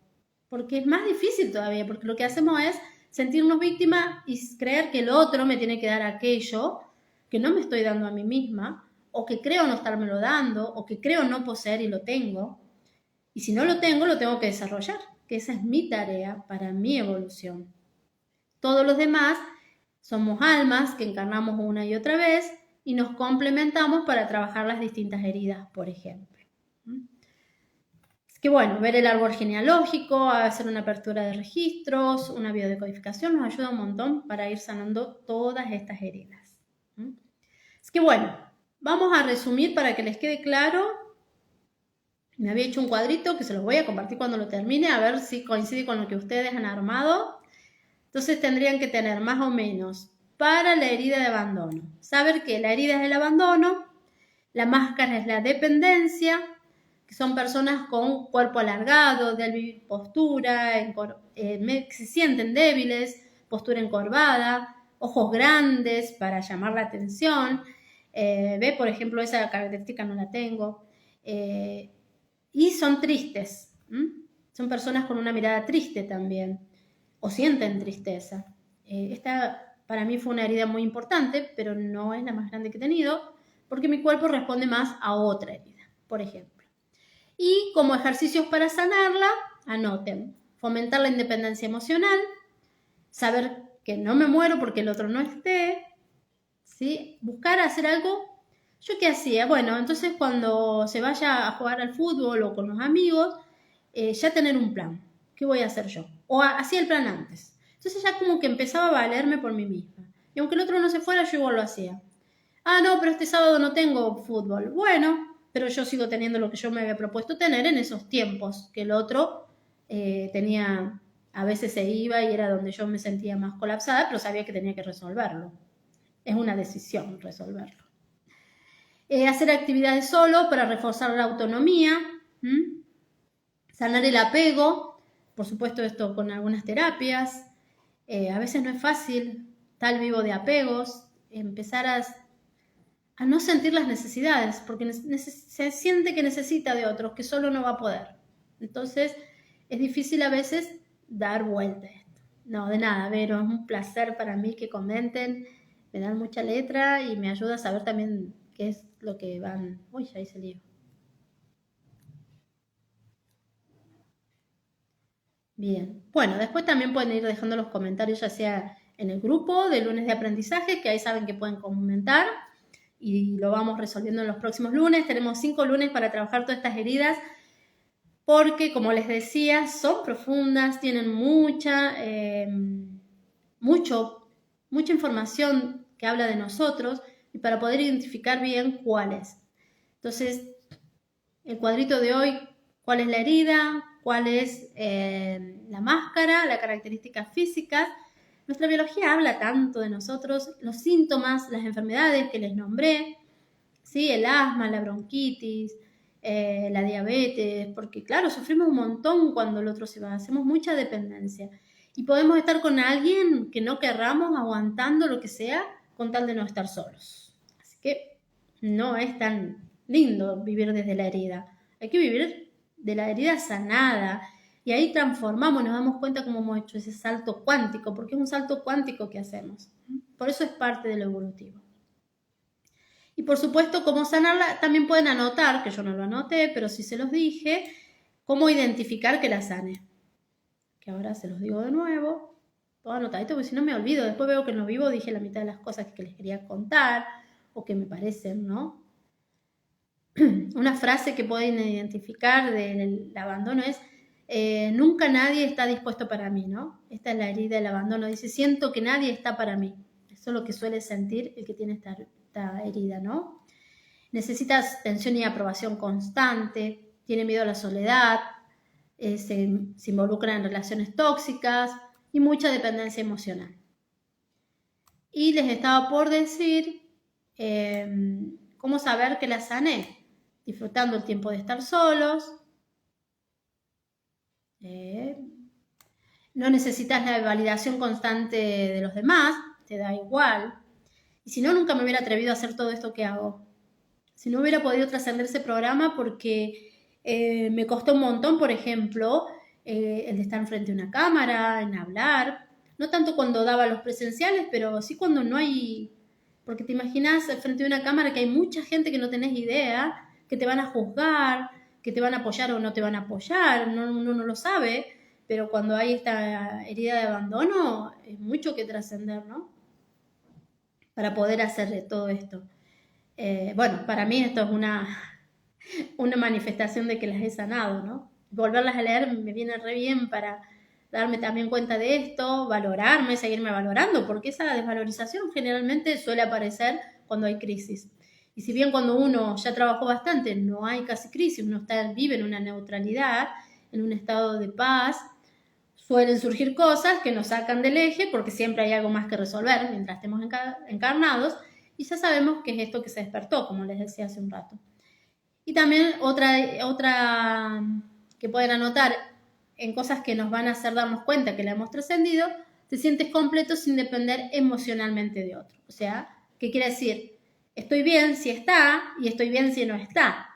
porque es más difícil todavía, porque lo que hacemos es sentirnos víctimas y creer que el otro me tiene que dar aquello que no me estoy dando a mí misma, o que creo no estármelo dando, o que creo no poseer y lo tengo. Y si no lo tengo que desarrollar, que esa es mi tarea para mi evolución. Todos los demás somos almas que encarnamos una y otra vez y nos complementamos para trabajar las distintas heridas, por ejemplo. Es que bueno, ver el árbol genealógico, hacer una apertura de registros, una biodecodificación nos ayuda un montón para ir sanando todas estas heridas. Es que bueno, vamos a resumir para que les quede claro. Me había hecho un cuadrito que se los voy a compartir cuando lo termine, a ver si coincide con lo que ustedes han armado. Entonces tendrían que tener más o menos para la herida de abandono. Saber que la herida es el abandono, la máscara es la dependencia, que son personas con cuerpo alargado, débil postura, que se sienten débiles, postura encorvada, ojos grandes para llamar la atención. Ve, por ejemplo, esa característica no la tengo. Y son tristes. Son personas con una mirada triste también, o sienten tristeza. Esta para mí fue una herida muy importante, pero no es la más grande que he tenido, porque mi cuerpo responde más a otra herida, por ejemplo. Y como ejercicios para sanarla, anoten: fomentar la independencia emocional, saber que no me muero porque el otro no esté, ¿sí? Buscar hacer algo ¿Yo qué hacía? Bueno, entonces cuando se vaya a jugar al fútbol o con los amigos, ya tener un plan. ¿Qué voy a hacer yo? O hacía el plan antes. Entonces ya como que empezaba a valerme por mí misma. Y aunque el otro no se fuera, yo igual lo hacía. Ah, no, pero este sábado no tengo fútbol. Bueno, pero yo sigo teniendo lo que yo me había propuesto tener en esos tiempos, que el otro tenía, a veces se iba y era donde yo me sentía más colapsada, pero sabía que tenía que resolverlo. Es una decisión resolverlo. Hacer actividades solo para reforzar la autonomía. Sanar el apego, por supuesto esto con algunas terapias. A veces no es fácil, tal vivo de apegos, empezar a no sentir las necesidades, porque se siente que necesita de otros, que solo no va a poder. Entonces es difícil a veces dar vuelta a esto. No, de nada, Vero, es un placer para mí que comenten, me dan mucha letra y me ayuda a saber también qué es lo que van... Uy, ya hice el lío. Bien, bueno, después también pueden ir dejando los comentarios ya sea en el grupo de lunes de aprendizaje, que ahí saben que pueden comentar y lo vamos resolviendo en los próximos lunes. Tenemos 5 lunes para trabajar todas estas heridas porque, como les decía, son profundas, tienen mucha información que habla de nosotros y para poder identificar bien cuál es. Entonces, el cuadrito de hoy, cuál es la herida, cuál es la máscara, las características físicas. Nuestra biología habla tanto de nosotros, los síntomas, las enfermedades que les nombré, ¿sí? El asma, la bronquitis, la diabetes, porque claro, sufrimos un montón cuando el otro se va, hacemos mucha dependencia. Y podemos estar con alguien que no querramos, aguantando lo que sea, con tal de no estar solos. Así que no es tan lindo vivir desde la herida. Hay que vivir de la herida sanada. Y ahí transformamos, nos damos cuenta cómo hemos hecho ese salto cuántico, porque es un salto cuántico que hacemos. Por eso es parte de lo evolutivo. Y por supuesto, cómo sanarla, también pueden anotar, que yo no lo anoté, pero sí se los dije, cómo identificar que la sane. Que ahora se los digo de nuevo. Todo anotadito, porque si no me olvido. Después veo que en lo vivo dije la mitad de las cosas que les quería contar o que me parecen, ¿no? Una frase que pueden identificar del abandono es nunca nadie está dispuesto para mí, ¿no? Esta es la herida del abandono. Dice, siento que nadie está para mí. Eso es lo que suele sentir el que tiene esta herida, ¿no? Necesitas atención y aprobación constante, tiene miedo a la soledad, se involucra en relaciones tóxicas y mucha dependencia emocional. Y les estaba por decir cómo saber que la sané. Disfrutando el tiempo de estar solos. No necesitas la validación constante de los demás, te da igual. Y si no, nunca me hubiera atrevido a hacer todo esto que hago. Si no hubiera podido trascender ese programa porque me costó un montón, por ejemplo, el de estar enfrente de una cámara, en hablar. No tanto cuando daba los presenciales, pero sí cuando no hay... Porque te imaginas frente a una cámara que hay mucha gente que no tenés idea, que te van a juzgar, que te van a apoyar o no te van a apoyar, uno no lo sabe, pero cuando hay esta herida de abandono es mucho que trascender, ¿no? Para poder hacer todo esto. Bueno, para mí esto es una manifestación de que las he sanado, ¿no? Volverlas a leer me viene re bien para darme también cuenta de esto, valorarme, seguirme valorando, porque esa desvalorización generalmente suele aparecer cuando hay crisis. Y si bien cuando uno ya trabajó bastante no hay casi crisis, uno vive en una neutralidad, en un estado de paz, suelen surgir cosas que nos sacan del eje porque siempre hay algo más que resolver mientras estemos encarnados y ya sabemos qué es esto que se despertó, como les decía hace un rato. Y también otra que pueden anotar en cosas que nos van a hacer darnos cuenta que la hemos trascendido, te sientes completo sin depender emocionalmente de otro. O sea, ¿qué quiere decir? Estoy bien si está y estoy bien si no está.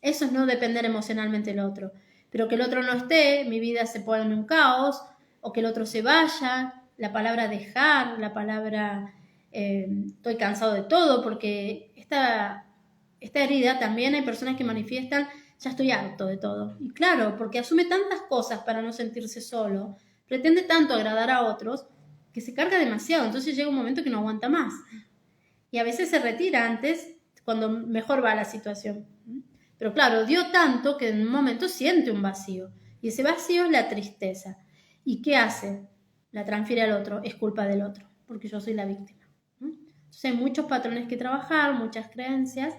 Eso es no depender emocionalmente del otro. Pero que el otro no esté, mi vida se pone en un caos, o que el otro se vaya, la palabra dejar, la palabra estoy cansado de todo, porque esta herida también hay personas que manifiestan ya estoy harto de todo. Y claro, porque asume tantas cosas para no sentirse solo, pretende tanto agradar a otros, que se carga demasiado, entonces llega un momento que no aguanta más. Y a veces se retira antes cuando mejor va la situación. Pero claro, dio tanto que en un momento siente un vacío. Y ese vacío es la tristeza. ¿Y qué hace? La transfiere al otro, es culpa del otro, porque yo soy la víctima. Entonces hay muchos patrones que trabajar, muchas creencias.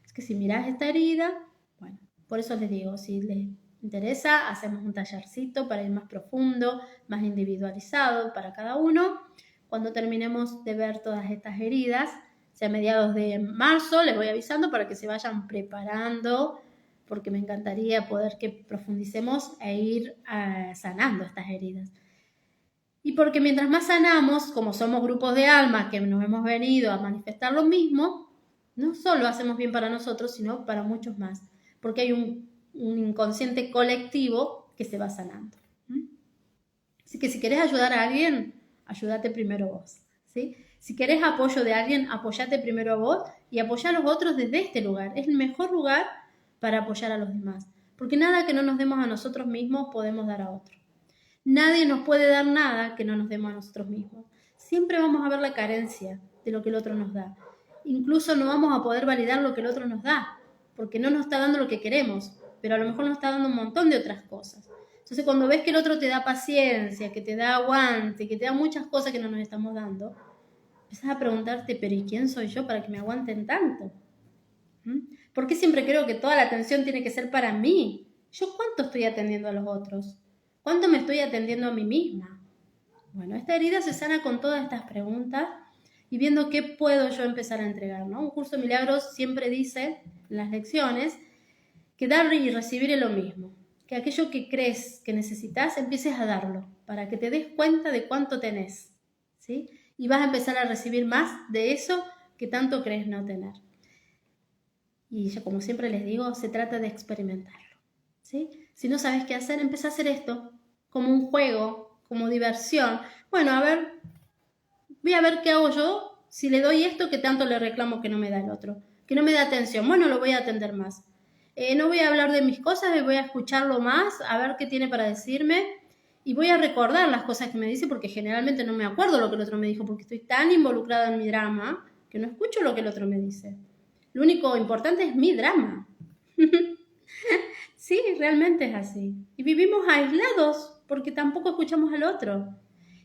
Es que si mirás esta herida, bueno, por eso les digo, si les interesa, hacemos un tallercito para ir más profundo, más individualizado para cada uno. Cuando terminemos de ver todas estas heridas, sea a mediados de marzo, les voy avisando para que se vayan preparando, porque me encantaría poder que profundicemos e ir sanando estas heridas. Y porque mientras más sanamos, como somos grupos de almas que nos hemos venido a manifestar lo mismo, no solo hacemos bien para nosotros, sino para muchos más, porque hay un inconsciente colectivo que se va sanando. Así que si querés ayudar a alguien, ayúdate primero vos, ¿sí? Si querés apoyo de alguien, apoyate primero a vos y apoyá a los otros desde este lugar. Es el mejor lugar para apoyar a los demás, porque nada que no nos demos a nosotros mismos podemos dar a otro. Nadie nos puede dar nada que no nos demos a nosotros mismos. Siempre vamos a ver la carencia de lo que el otro nos da. Incluso no vamos a poder validar lo que el otro nos da, porque no nos está dando lo que queremos, pero a lo mejor nos está dando un montón de otras cosas. Entonces, cuando ves que el otro te da paciencia, que te da aguante, que te da muchas cosas que no nos estamos dando, empezás a preguntarte, pero ¿y quién soy yo para que me aguanten tanto? ¿Por qué siempre creo que toda la atención tiene que ser para mí? ¿Yo cuánto estoy atendiendo a los otros? ¿Cuánto me estoy atendiendo a mí misma? Bueno, esta herida se sana con todas estas preguntas y viendo qué puedo yo empezar a entregar, ¿no? Un curso de milagros siempre dice en las lecciones que dar y recibir es lo mismo. Que aquello que crees que necesitas, empieces a darlo para que te des cuenta de cuánto tenés, ¿sí? Y vas a empezar a recibir más de eso que tanto crees no tener. Y yo, como siempre les digo, se trata de experimentarlo, ¿sí? Si no sabes qué hacer, empieza a hacer esto como un juego, como diversión. Bueno, a ver, voy a ver qué hago yo si le doy esto que tanto le reclamo que no me da el otro, que no me da atención. Bueno, lo voy a atender más. No voy a hablar de mis cosas, voy a escucharlo más, a ver qué tiene para decirme y voy a recordar las cosas que me dice porque generalmente no me acuerdo lo que el otro me dijo porque estoy tan involucrada en mi drama que no escucho lo que el otro me dice. Lo único importante es mi drama. Sí, realmente es así. Y vivimos aislados porque tampoco escuchamos al otro.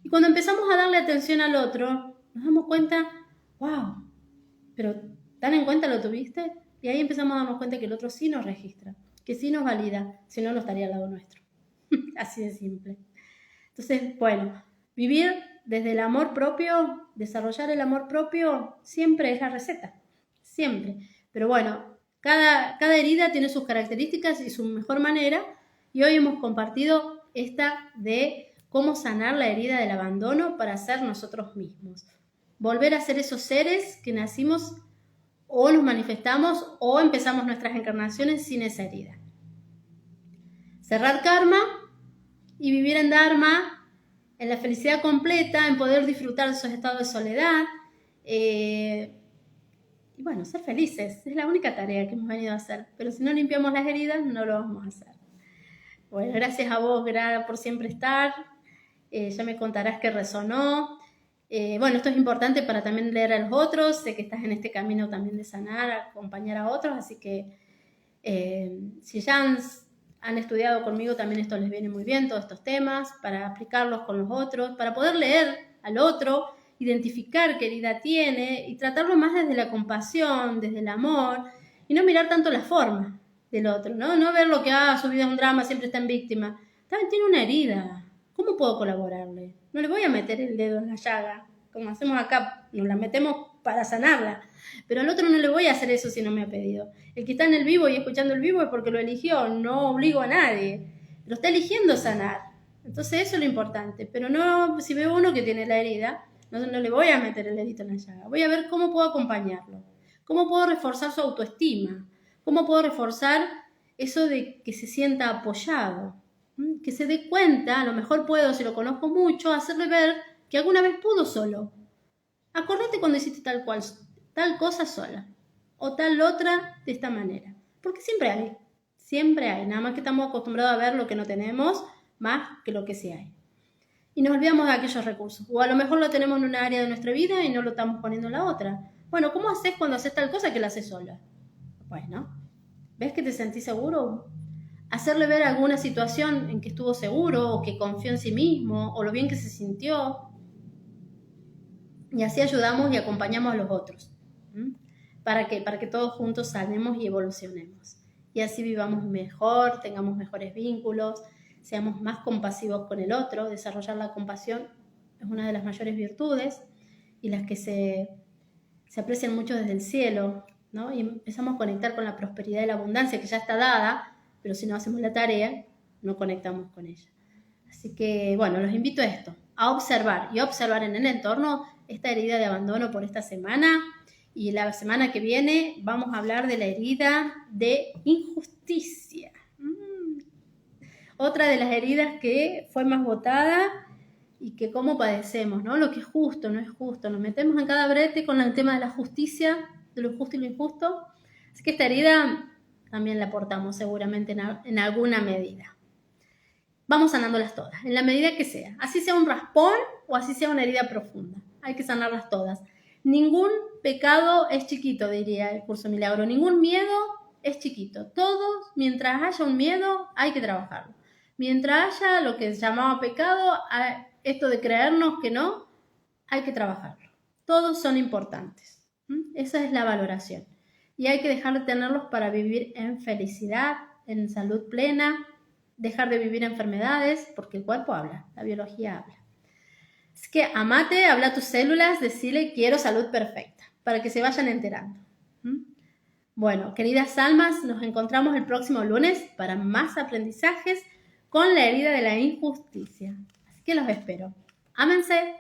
Y cuando empezamos a darle atención al otro, nos damos cuenta, wow, pero ¿tan en cuenta lo tuviste? Y ahí empezamos a darnos cuenta que el otro sí nos registra, que sí nos valida, si no, no estaría al lado nuestro. Así de simple. Entonces, bueno, vivir desde el amor propio, desarrollar el amor propio, siempre es la receta, siempre. Pero bueno, cada herida tiene sus características y su mejor manera, y hoy hemos compartido esta de cómo sanar la herida del abandono para ser nosotros mismos. Volver a ser esos seres que nacimos o nos manifestamos o empezamos nuestras encarnaciones sin esa herida. Cerrar karma y vivir en Dharma, en la felicidad completa, en poder disfrutar de esos estados de soledad. Y bueno, ser felices, es la única tarea que hemos venido a hacer. Pero si no limpiamos las heridas, no lo vamos a hacer. Bueno, gracias a vos, Gra, por siempre estar. Ya me contarás qué resonó. Bueno, esto es importante para también leer a los otros. Sé que estás en este camino también de sanar, acompañar a otros. Así que si ya han estudiado conmigo, también esto les viene muy bien, todos estos temas, para aplicarlos con los otros, para poder leer al otro, identificar qué herida tiene y tratarlo más desde la compasión, desde el amor, y no mirar tanto la forma del otro, ¿no? No ver lo que su vida es un drama, siempre está en víctima. También tiene una herida. ¿Cómo puedo colaborarle? No le voy a meter el dedo en la llaga, como hacemos acá, nos la metemos para sanarla. Pero al otro no le voy a hacer eso si no me ha pedido. El que está en el vivo y escuchando el vivo es porque lo eligió, no obligo a nadie. Pero está eligiendo sanar. Entonces eso es lo importante. Pero no, si veo uno que tiene la herida, no le voy a meter el dedito en la llaga. Voy a ver cómo puedo acompañarlo. Cómo puedo reforzar su autoestima. Cómo puedo reforzar eso de que se sienta apoyado. Que se dé cuenta, a lo mejor puedo, si lo conozco mucho, hacerle ver que alguna vez pudo solo. Acordate cuando hiciste tal cosa sola, o tal otra de esta manera. Porque siempre hay, nada más que estamos acostumbrados a ver lo que no tenemos, más que lo que sí hay. Y nos olvidamos de aquellos recursos, o a lo mejor lo tenemos en una área de nuestra vida y no lo estamos poniendo en la otra, Bueno, ¿cómo haces cuando haces tal cosa que la haces sola? Bueno, ¿ves que te sentís seguro? Hacerle ver alguna situación en que estuvo seguro, o que confió en sí mismo, o lo bien que se sintió. Y así ayudamos y acompañamos a los otros. ¿Mm? ¿Para qué? Para que todos juntos sanemos y evolucionemos. Y así vivamos mejor, tengamos mejores vínculos, seamos más compasivos con el otro. Desarrollar la compasión es una de las mayores virtudes y las que se aprecian mucho desde el cielo, ¿no? Y empezamos a conectar con la prosperidad y la abundancia que ya está dada, pero si no hacemos la tarea, no conectamos con ella. Así que, bueno, los invito a esto, a observar y observar en el entorno esta herida de abandono por esta semana. Y la semana que viene vamos a hablar de la herida de injusticia. Otra de las heridas que fue más votada y que cómo padecemos, ¿no? Lo que es justo, no es justo. Nos metemos en cada brete con el tema de la justicia, de lo justo y lo injusto. Así que esta herida también la portamos seguramente en alguna medida. Vamos sanándolas todas, en la medida que sea. Así sea un raspón o así sea una herida profunda. Hay que sanarlas todas. Ningún pecado es chiquito, diría el curso Milagro. Ningún miedo es chiquito. Todos, mientras haya un miedo, hay que trabajarlo. Mientras haya lo que se llamaba pecado, esto de creernos que no, hay que trabajarlo. Todos son importantes. Esa es la valoración. Y hay que dejar de tenerlos para vivir en felicidad, en salud plena, dejar de vivir enfermedades, porque el cuerpo habla, la biología habla. Es que amate, habla a tus células, decile quiero salud perfecta, para que se vayan enterando. Bueno, queridas almas, nos encontramos el próximo lunes para más aprendizajes con la herida de la injusticia. Así que los espero. Ámense.